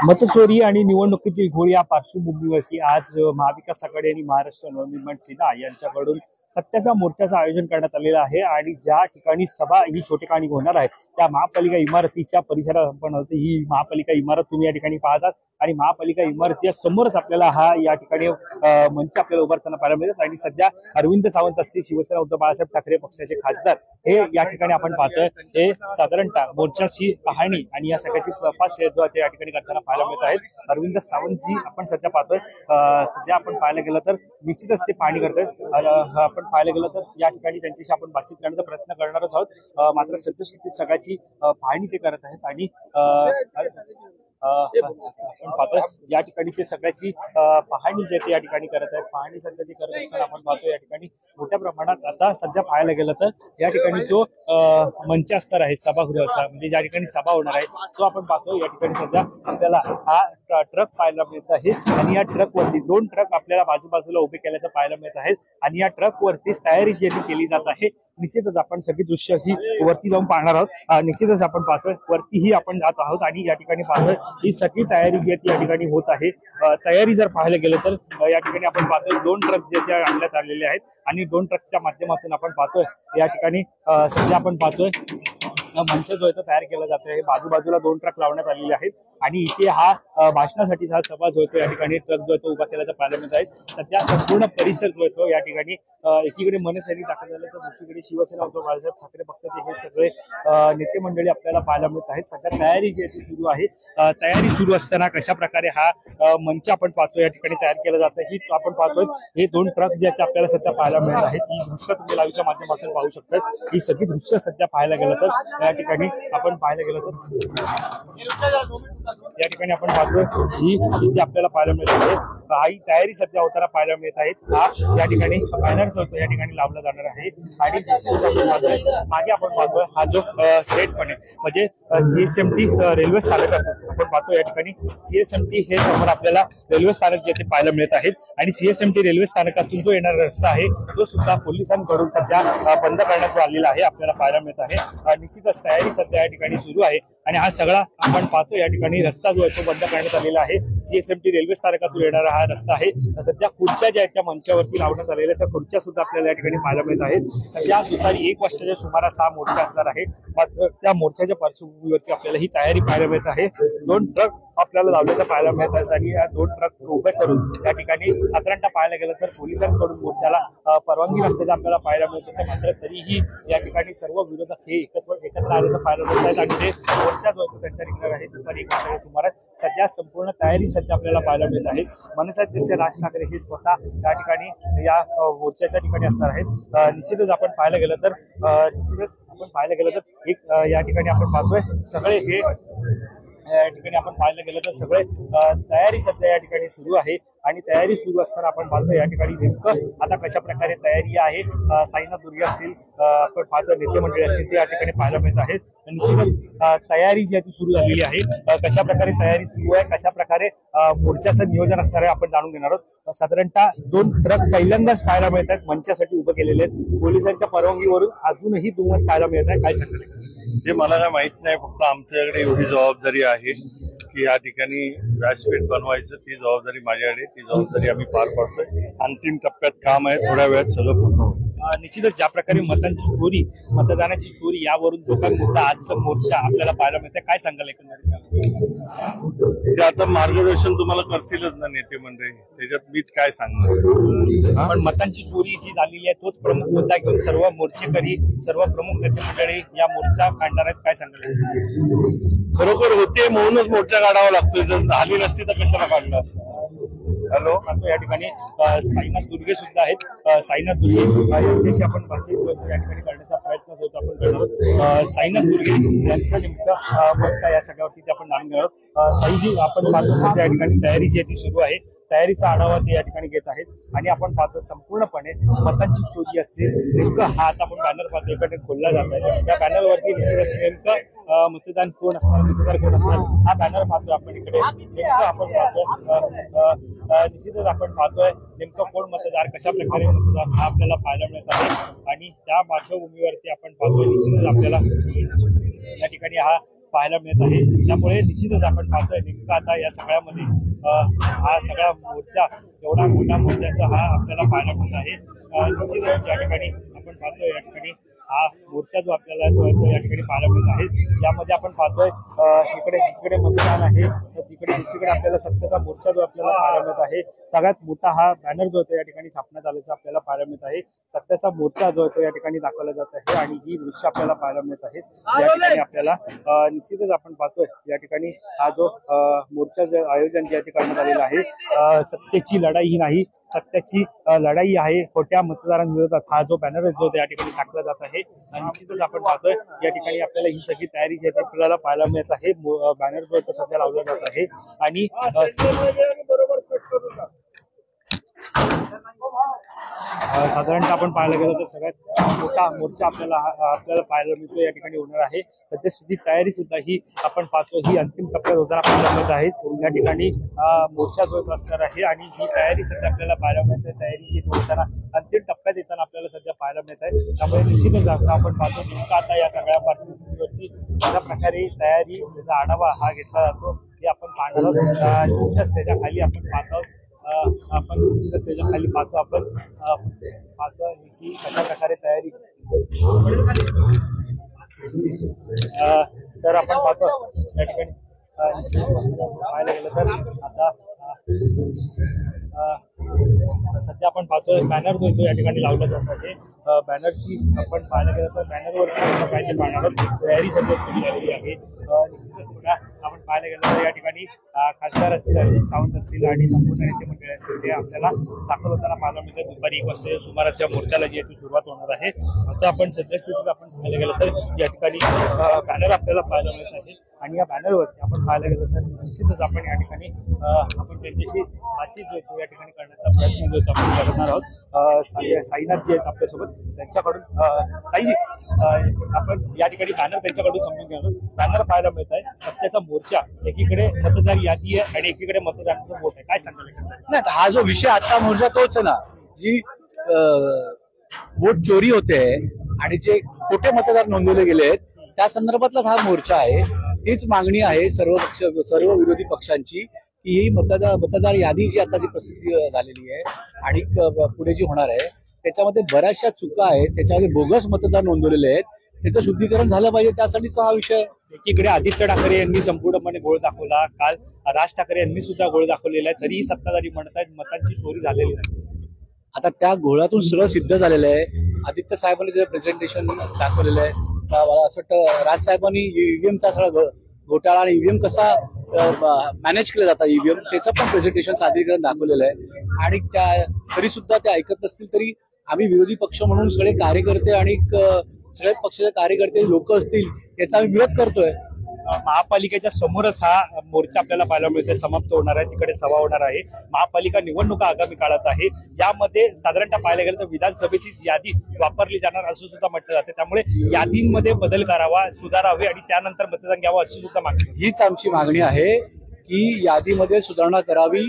मतचोरी आणि निवडणुकीतील घोळ या पार्श्वभूमीवरती आज महाविकास आघाडी आणि महाराष्ट्र नवनिर्माण सेना यांच्याकडून सत्याच्या मोर्चाचं आयोजन करण्यात आलेलं आहे। आणि ज्या ठिकाणी सभा ही छोटेखानी होणार आहे त्या महापालिका इमारतीच्या परिसरात आपण आहोत। ही महापालिका इमारत तुम्ही या ठिकाणी पाहतात आणि महापालिका इमारतीच्या समोरच आपल्याला हा या ठिकाणी मंच आपल्याला उभारताना पाहायला मिळतात। आणि सध्या अरविंद सावंत असतील, शिवसेना उद्धव बाळासाहेब ठाकरे पक्षाचे खासदार हे या ठिकाणी आपण पाहतोय ते साधारणतः मोर्चाची पाहणी आणि या सगळ्याची तपास ते या ठिकाणी करताना पाहायला मिळत आहेत। अरविंद सावंतजी आपण सध्या पाहतोय, सध्या आपण पाहायला गेलं तर निश्चितच ते पाहणी करतात। आपण पाहायला गेलं तर या ठिकाणी त्यांच्याशी आपण बातचीत करण्याचा प्रयत्न करणारच आहोत। मात्र सद्यस्थिती सगळ्याची पाहणी ते करत आहेत आणि आपण पाहतोय या ठिकाणी ते सगळ्याची पाहणी जे ते या ठिकाणी करत आहेत। पाहणी सध्या ते करत असताना आपण पाहतोय या ठिकाणी मोठ्या प्रमाणात आता सध्या पाहायला गेलं तर या ठिकाणी जो मंच असणार आहे सभागृहाचा, म्हणजे ज्या ठिकाणी सभा होणार आहे तो आपण पाहतोय या ठिकाणी सध्या आपल्याला हा ट्रक पाहायला मिळत आहे। आणि या ट्रक वरती 2 ट्रक आपल्याला बाजूबाजूला उभे केल्याचं पाहायला मिळत आहेत आणि या ट्रक वरतीच तयारी जी केली जात आहे। निश्चितच आपण सगळी दृश्य ही वरती जाऊन पाहणार आहोत। निश्चितच आपण पाहतोय वरतीही आपण जात आहोत आणि या ठिकाणी पाहतोय ही सगळी तयारी जी आहे या ठिकाणी होत आहे। तयारी जर पाहायला गेलं तर या ठिकाणी आपण पाहतोय 2 ट्रक जे ते आणण्यात आलेले आहेत आणि 2 ट्रकच्या माध्यमातून आपण पाहतोय या ठिकाणी सध्या आपण पाहतोय मंच जो आहे तो तयार केला जातो आहे। बाजूबाजूला 2 ट्रक लावण्यात आलेले आहेत आणि इथे हा भाषणासाठी हा सभा जो आहे तो या ठिकाणी ट्रक जो आहे तो उभा केल्याचा पाहायला मिळत आहे। सध्या संपूर्ण परिसर जो आहे तो या ठिकाणी एकीकडे मनसैनिक दाखल झाले तर दुसरीकडे शिवसेना उद्धव बाळासाहेब ठाकरे पक्षाचे हे सगळे नेते मंडळी आपल्याला पाहायला मिळत आहेत। सध्या तयारी जी आहे ती सुरू आहे। तयारी सुरू असताना कशा प्रकारे हा मंच आपण पाहतोय या ठिकाणी तयार केला जात आहे। ही आपण पाहतोय हे 2 ट्रक जे आहेत ते आपल्याला सध्या पाहायला मिळत आहेत। ही दृश्य तुम्ही लाईव्हच्या माध्यमातून पाहू शकता। ही सगळी दृश्य सध्या पाहायला गेलं तर या ठिकाणी आपण पाहायला गेलं तर या ठिकाणी आपण पाहतोय ही इथे आपल्याला पाहायला मिळत आहे। ही तयारी सध्या होताना पाहायला मिळत आहे। हा या ठिकाणी बॅनर जो होतो या ठिकाणी लावला जाणार आहे आणि मागे आपण पाहतोय हा जो स्ट्रेटपणे म्हणजे सीएसएमटी रेल्वे स्थानकात आपण पाहतो या ठिकाणी सीएसएमटी हे समोर आपल्याला रेल्वे स्थानक जे ते पाहायला मिळत आहेत आणि सीएसएमटी रेल्वे स्थानकातून जो येणारा रस्ता आहे तो सुद्धा पोलिसांकडून सध्या बंद करण्यात आलेला आहे आपल्याला पाहायला मिळत आहे। निश्चितच तयारी सध्या या ठिकाणी सुरू आहे आणि हा सगळा आपण पाहतो या ठिकाणी रस्ता जो आहे तो बंद करण्यात आलेला आहे। सीएसएमटी रेल्वे स्थानकातून येणारा हा रस्ता आहे। सध्या खुर्च्या ज्या त्या मंचावरती लावण्यात आलेल्या त्या खुर्च्या सुद्धा आपल्याला या ठिकाणी पाहायला मिळत आहेत। सध्या दुपारी 1 वाजताच्या सुमारास हा मोर्चा असणार आहे। मात्र त्या मोर्चाच्या पार्श्वभूमीवरती आपल्याला ही तयारी पाहायला मिळत आहे। 2 ट्रक आपल्याला लावल्याचं पाहायला मिळत आहेत आणि या 2 ट्रक उभे करून या ठिकाणी साधारणतः पाहायला गेलं तर पोलिसांकडून मोर्चाला परवानगी नसल्याचं आपल्याला पाहायला मिळत होतं। मात्र तरीही या ठिकाणी सर्व विरोधक हे एकत्र आल्याचं पाहायला मिळत आहेत आणि ते मोर्चा जो आहे त्यांच्या निघणार आहे दुपारी 1 वाजताच्या सुमारास। सध्या संपूर्ण तयारी सध्या आपल्याला पाहायला मिळत आहे। मनसे अध्यक्ष राज ठाकरे हे स्वतः या ठिकाणी या मोर्चाच्या ठिकाणी असणार आहेत। निश्चितच आपण पाहायला गेलं तर एक या ठिकाणी आपण पाहतोय सगळे हे या ठिकाणी आपण पाहायला गेलं तर सगळे तयारी सध्या या ठिकाणी सुरू आहे आणि तयारी सुरू असताना आपण पाहतो या ठिकाणी नेमकं आता कशा प्रकारे तयारी आहे। साईनाथ दुर्गे असतील, आपण पाहतो नेते मंडळी असतील ते या ठिकाणी पाहायला मिळत आहेत। निश्चितच तयारी जी आहे ती सुरू झालेली आहे। कशा प्रकारे तयारी सुरू आहे, कशा प्रकारे मोर्चाचं नियोजन असणार आहे आपण जाणून घेणार आहोत। साधारणतः 2 ट्रक पहिल्यांदाच पाहायला मिळत आहेत, मंचासाठी उभे केलेले आहेत। पोलिसांच्या परवानगीवरून अजूनही दुमत पाहायला मिळत आहे। काय सांगाल? हे मला काय माहित नाही, फक्त आमच्याकडे एवढी जबाबदारी आहे की या ठिकाणी व्यासपीठ बनवायचं, ती जबाबदारी माझ्याकडे, ती जबाबदारी आम्ही पार पाडतोय। अंतिम टप्प्यात काम आहे, थोड्या वेळात सगळं पूर्ण होईल। निश्चितच ज्या प्रकारे मतांची चोरी, मतदानाची चोरी यावरून जो काही मुद्दा आजचा मोर्चा आपल्याला पाहायला मिळते, काय सांगाल एकंदरीत? ते आता मार्गदर्शन तुम्हाला करतीलच ना नेते मंडळी, त्याच्यात मी काय सांगणार। पण मतांची चोरी जी झालेली आहे तोच प्रमुख मुद्दा घेऊन सर्व मोर्चेकरी, सर्व प्रमुख नेते मंडळी या मोर्चा काढणार आहेत, काय सांगाल? खरोखर होते म्हणूनच मोर्चा काढावा लागतोय, जर झाली नसती तर कशाला काढला असतं। हॅलो, या ठिकाणी साईनाथ दुर्गे सुद्धा आहेत। साईनाथ दुर्गे यांच्याशी आपण बातचीत या ठिकाणी करण्याचा प्रयत्न होतो आपण करणार। साईनाथ दुर्गे यांचं नेमकं मत काय या सगळ्यावरती आपण जाणून घेणार आहोत। साईजी, आपण पाहतो सध्या या ठिकाणी तयारी जी आहे ती सुरू आहे, तयारीचा आढावा ते या ठिकाणी घेत आहेत आणि आपण पाहतो संपूर्णपणे मतांची चोरी असेल नेमकं हा आता आपण बॅनर पाहतो एकडे खोलला जात आहे। त्या बॅनरवरती नेमकं मतदान कोण असणार, मतदार कोण असणार हा बॅनर पाहतोय आपण इकडे। नेमकं आपण पाहतोय निश्चितच आपण पाहतोय नेमकं कोण मतदार, कशा प्रकारे मतदार हा आपल्याला पाहायला मिळत आहे आणि त्या पार्श्वभूमीवरती आपण पाहतोय निश्चितच आपल्याला या ठिकाणी हा पाहायला मिळत आहे. त्यामुळे निश्चितच आपण पाहतोय नेमकं आता या सगळ्यामध्ये हा सगळा मोर्चा, एवढा मोठा मोर्चाचा हा आपल्याला पाहायला मिळत आहे. निश्चितच या ठिकाणी आपण पाहतोय, या ठिकाणी हा मोर्चा जो आपल्याला तो या ठिकाणी पाहायला मिळत आहे. यामध्ये आपण पाहतोय इकडे मतदान आहे, तर तिकडे दुसरीकडे आपल्याला सत्तेचा मोर्चा जो आपल्याला पाहायला मिळत आहे. सगळ्यात मोठा हा बॅनर जो होता या ठिकाणी छापण्यात आल्याचं आपल्याला पाहायला मिळत आहे. सत्तेचा मोर्चा जो होतो या ठिकाणी दाखवला जात आहे आणि ही दृश्य आपल्याला पाहायला मिळत आहेत. या ठिकाणी आपल्याला निश्चितच आपण पाहतोय या ठिकाणी हा जो मोर्चाचं आयोजन या ठिकाणी करण्यात आलेलं आहे. सत्तेची लढाई ही नाही, सत्याची लढाई आहे. खोट्या मतदारांविरोधात हा जो बॅनर जो या ठिकाणी टाकला जात आहे. आणि निश्चितच आपण पाहतोय या ठिकाणी आपल्याला ही सगळी तयारी जी आहे ती आपल्याला पाहायला मिळत आहे. बॅनर जो तो सध्या लावला जात आहे आणि साधारणतः आपण पाहायला गेलो तर सगळ्यात मोठा मोर्चा आपल्याला पाहायला मिळतो या ठिकाणी होणार आहे. सध्याची तयारी सुद्धा ही आपण पाहतो ही अंतिम टप्प्यात होताना पाहायला मिळत आहे. या ठिकाणी मोर्चा जो असणार आहे आणि ही तयारी सध्या आपल्याला पाहायला मिळते. तयारी जी होताना अंतिम टप्प्यात येताना आपल्याला सध्या पाहायला मिळत आहे. त्यामुळे निश्चितच आपण पाहतो नेमका आता या सगळ्या परिस्थितीवरती कशा प्रकारे तयारी, त्याचा आढावा हा घेतला जातो हे आपण पाहणार आहोत. निश्चितच त्याच्या खाली आपण पाहतो त्याच्या खाली पाहतो की कशा प्रकारे तयारी, तर आपण पाहतो या ठिकाणी पाहायला गेलं तर आता सध्या आपण पाहतोय बॅनर जो या ठिकाणी लावला जात आहे. बॅनरची आपण पाहायला गेलं तर बॅनरवर काय पाहणार तयारी सध्या सुरू झालेली आहे. आपण पाहायला गेलं तर या ठिकाणी खासदार असतील, अजित सावंत असतील आणि संपूर्ण नेते मंडळी असतील ते आपल्याला दाखल होताना पाहायला मिळते. दुपारी 1 वाजता सुमारास या मोर्चाला जी आहे ती सुरुवात होणार आहे. आता आपण सद्यस्थितीत आपण पाहायला गेलं तर या ठिकाणी बॅनर आपल्याला पाहायला मिळत आहे आणि या बॅनरवरती आपण पाहायला गेलं तर निश्चितच आपण या ठिकाणी आपण त्यांच्याशी बातचीत जो या ठिकाणी करण्याचा प्रयत्न जो आपण करणार आहोत. साईनाथ जे आहेत आपल्यासोबत, त्यांच्याकडून साईजी आपण या ठिकाणी बॅनर त्यांच्याकडून समजून घेणार. बॅनर पाहायला मिळत आहे सत्याचा मोर्चा, एकीकडे मतदार यादी आहे आणि एकीकडे मतदारांचा वोट आहे. काय सांगायला नाही, हा जो विषय आजचा मोर्चा तोच आहे ना, जी वोट चोरी होते आणि जे खोटे मतदार नोंदवले गेले आहेत त्या संदर्भातला हा मोर्चा आहे. हीच मागणी आहे सर्व विरोधी पक्षांची की ही मतदार यादी जी आता जी प्रसिद्धी झालेली आहे आणि पुढे जी होणार आहे त्याच्यामध्ये बऱ्याचशा चुका आहेत, त्याच्यामध्ये बोगस मतदार नोंदवलेले आहेत, त्याचं शुद्धीकरण झालं पाहिजे. त्यासाठीचा हा विषय. एकीकडे आदित्य ठाकरे यांनी संपूर्णपणे गोळ दाखवला, काल राज ठाकरे यांनी सुद्धा गोळ दाखवलेला आहे, तरीही सत्ताधारी म्हणतात मतांची चोरी झालेली नाही. आता त्या गोळातून सगळं सिद्ध झालेलं आहे. आदित्य साहेबांनी जे प्रेझेंटेशन दाखवलेलं आहे, मला असं वाटतं राज साहेबांनी ईव्हीएमचा सगळा घोटाळा आणि ईव्हीएम कसा मॅनेज केला जातात ईव्हीएम त्याचं पण प्रेझेंटेशन सादरीकरण दाखवलेलं आहे. आणि त्या तरी सुद्धा ते ऐकत नसतील तरी आम्ही विरोधी पक्ष म्हणून सगळे कार्यकर्ते आणि सगळे पक्षाचे कार्यकर्ते लोक असतील याचा आम्ही विरोध करतोय. महापालिकेच्या समोरच हा मोर्चा आपल्याला पाहायला मिळतोय, समाप्त होणार आहे. तिकडे सभा होणार आहे. महापालिका निवडणुका आगामी काळात आहे. यामध्ये साधारणतः पाहायला गेलं तर विधानसभेची यादी वापरली जाणार असं सुद्धा म्हटलं जाते. त्यामुळे यादींमध्ये बदल करावा, सुधारावे आणि त्यानंतर मतदान घ्यावं अशी सुद्धा मागणी. हीच आमची मागणी आहे की यादीमध्ये सुधारणा करावी.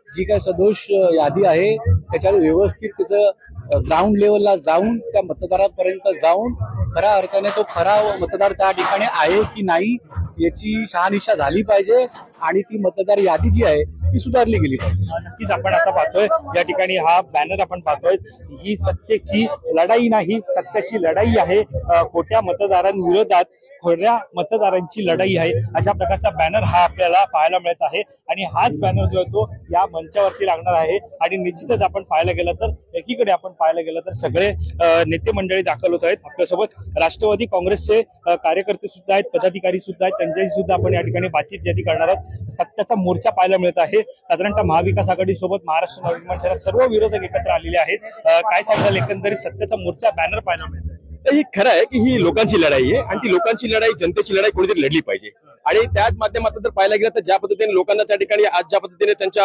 जी काय सदोष यादी आहे त्याच्यावर व्यवस्थित त्याचं ग्राउंड लेवलला जाऊन त्या मतदारापर्यंत जाऊन खऱ्या अर्थाने तो खरा मतदार त्या ठिकाणी आहे की नाही याची शहानिशा झाली पाहिजे आणि ती मतदार यादी जी आहे ती सुधारली गेली पाहिजे. नक्कीच आपण आता पाहतोय या ठिकाणी हा बॅनर आपण पाहतोय, ही सत्तेची लढाई नाही, सत्याची लढाई आहे. खोट्या मतदारांविरोधात खोट्या मतदारांची लढाई आहे, अशा प्रकारचा बॅनर हा आपल्याला पाहायला मिळत आहे. आणि हाच बॅनर जो आहे तो या मंचावरती लागणार आहे. आणि निश्चितच आपण पाहायला गेलं तर एकीकडे आपण पाहायला गेलं तर सगळे नेते मंडळी दाखल होत आहेत. आपल्यासोबत राष्ट्रवादी काँग्रेसचे कार्यकर्ते सुद्धा आहेत, पदाधिकारी सुद्धा आहेत, त्यांच्याशी सुद्धा आपण या ठिकाणी बातचीत ज्या करणार आहोत. सत्याचा मोर्चा पाहायला मिळत आहे. साधारणतः महाविकास आघाडी सोबत महाराष्ट्र नवनिर्माण सेना सर्व विरोधक एकत्र आलेले आहेत. काय सांगाल एकंदरीत सत्याचा मोर्चा बॅनर पाहायला मिळत आहे? ही खरं आहे की ही लोकांची लढाई आहे आणि ती लोकांची लढाई, जनतेची लढाई कोणीतरी लढली पाहिजे. आणि त्याच माध्यमातून जर पाहायला गेलं तर ज्या पद्धतीने लोकांना त्या ठिकाणी आज ज्या पद्धतीने त्यांच्या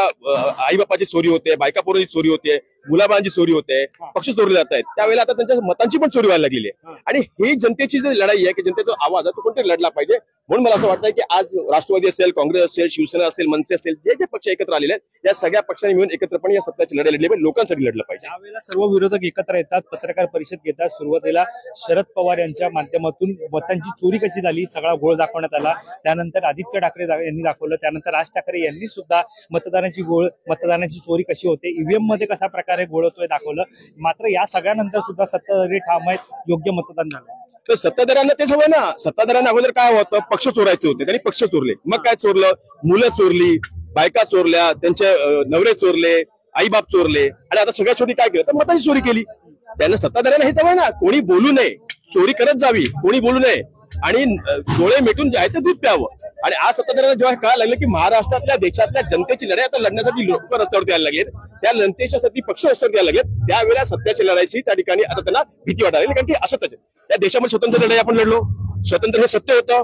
आई बापाची चोरी होते, बायका पोराची चोरी होते, मुलाबाळांची चोरी होते, पक्ष चोरले जात आहेत, त्यावेळेला आता त्यांच्या मतांची पण चोरी व्हायला लागलेली आहे. आणि ही जनतेची जी लढाई आहे की जनतेचा आवाज आहे तो कोणतरी लढला पाहिजे. म्हणून मला असं वाटतं की आज राष्ट्रवादी असेल, काँग्रेस असेल, शिवसेना असेल, मनसे असेल, जे जे पक्ष एकत्र आलेले आहेत या सगळ्या पक्षांनी मिळून एकत्रपणे या सत्याची लढाई लढली पाहिजे, लोकांसाठी लढलं पाहिजे. त्यावेळेला सर्व विरोधक एकत्र येतात, पत्रकार परिषद घेतात. सुरुवातीला शरद पवार यांच्या माध्यमातून मतांची चोरी कशी झाली सगळा घोळ दाखवण्यात आला. त्यानंतर आदित्य ठाकरे यांनी दाखवलं. त्यानंतर राज ठाकरे यांनी सुद्धा मतदानाची चोरी कशी होते, ईव्हीएम मध्ये कशा प्रकारे घोळ होतोय दाखवलं. मात्र या सगळ्यानंतर सुद्धा सत्ताधारी ठाम आहेत, योग्य मतदान झालं. तर सत्ताधाऱ्यांना तेच हवंय ना. सत्ताधाऱ्यांना अगोदर काय होतं, पक्ष चोरायचे होते, त्यांनी पक्ष चोरले. मग काय चोरलं, मुलं चोरली, बायका चोरल्या, त्यांचे नवरे चोरले, आईबाप चोरले, आणि आता सगळ्यात शेवटी काय केलं तर मतांची चोरी केली. त्यांना सत्ताधाऱ्यांना हेच हवंय ना, कोणी बोलू नये, चोरी करत जावी, कोणी बोलू नये, आणि डोळे मिटून जे आहे ते दूध प्यावं. आणि आज सत्ताधाऱ्यांना जेव्हा कळायला लागलं की महाराष्ट्रातल्या देशातल्या जनतेची लढाई आता लढण्यासाठी लोक रस्त्यावरती यायला लागलेत, त्या जनतेच्यासाठी पक्ष रस्त्यावरती यायला लागलेत, त्यावेळेला सत्याची लढाईची त्या ठिकाणी आता त्यांना भीती वाटायला लागली. कारण की असत्य त्या देशामध्ये स्वतंत्र लढाई आपण लढलो, स्वतंत्र हे सत्य होतं,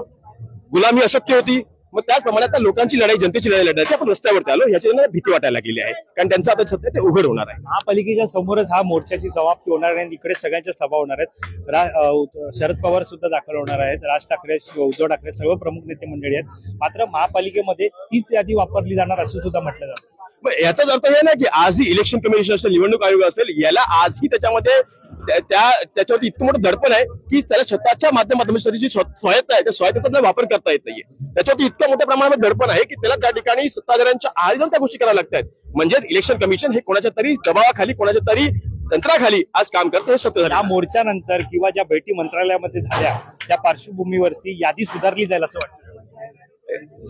गुलामी असत्य होती. मग त्याचप्रमाणे आता लोकांची लढाई, जनतेची लढाई लढण्याची आपण रस्त्यावरती आलो, याची त्यांना भीती वाटायला लागलेली आहे. कारण त्यांचं आता सत्य ते उघड होणार आहे. महापालिकेच्या समोरच हा मोर्चाची समाप्ती होणार आहे. इकडे सगळ्यांच्या सभा होणार आहेत. शरद पवार सुद्धा दाखल होणार आहेत, राज ठाकरे, उद्धव ठाकरे, सर्व प्रमुख नेते मंडळी आहेत. मात्र महापालिकेमध्ये तीच यादी वापरली जाणार असं सुद्धा म्हटलं जातं. मग याचाच अर्थ हे ना की आजही इलेक्शन कमिशन असेल, निवडणूक आयोग असेल, याला आजही त्याच्यामध्ये त्याच्यावरती इतकं मोठं दडपण आहे की त्याला स्वतःच्या माध्यमातून जी स्वायत्ता आहे त्या स्वायत्ताचा वापर करता येत नाहीये. त्याच्यावरती इतक्या मोठ्या प्रमाणात दडपण आहे की त्याला त्या ठिकाणी सत्ताधाऱ्यांच्या आधी जाऊन त्या गोष्टी कराव्या लागतात. म्हणजेच इलेक्शन कमिशन हे कोणाच्या तरी दबावाखाली, कोणाच्या तरी तंत्राखाली आज काम करतं. हे सत्ताधारी या मोर्चानंतर किंवा ज्या भेटी मंत्रालयामध्ये झाल्या त्या पार्श्वभूमीवरती यादी सुधारली जाईल असं वाटतं.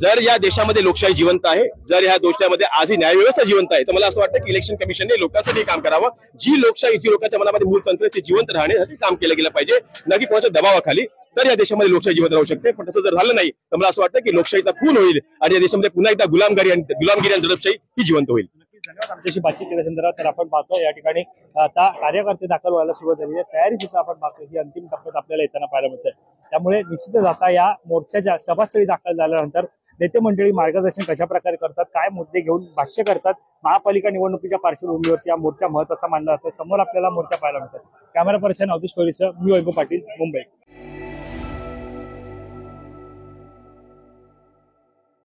जर या देशामध्ये लोकशाही जिवंत आहे, जर या देशामध्ये आजही न्यायव्यवस्था जिवंत आहे, तर मला असं वाटतं की इलेक्शन कमिशनने लोकांसाठी काम करावं. जी लोकशाही, जी लोकांच्या मनामध्ये मूळ तंत्र ते जिवंत राहण्यासाठी काम केलं गेलं पाहिजे, ना की कोणाच्या दबावाखाली. तर या देशामध्ये लोकशाही जिवंत राहू शकते. पण तसं जर झालं नाही तर मला असं वाटतं की लोकशाहीचा खून होईल आणि या देशामध्ये पुन्हा एकदा गुलामगिरी आणि दडपशाही ही जिवंत होईल. धन्यवाद आमच्याशी बातचीत केल्यानंतर. तर आपण पाहतो या ठिकाणी आता कार्यकर्ते दाखल व्हायला सुरुवात झाली आहे. तयारी सुद्धा आपण पाहतो ही अंतिम टप्प्यात आपल्याला येताना पाहायला मिळते. त्यामुळे निश्चितच आता या मोर्चाच्या सभास्थळी दाखल झाल्यानंतर नेते मंडळी मार्गदर्शन कशा प्रकारे करतात, काय मुद्दे घेऊन भाष्य करतात, महापालिका निवडणुकीच्या पार्श्वभूमीवरती हा मोर्चा महत्वाचा मानला जातो. समोर आपल्याला मोर्चा पाहायला मिळतात. कॅमेरा पर्सन अवधेश कोहलीसह मी वैभव पाटील, मुंबई.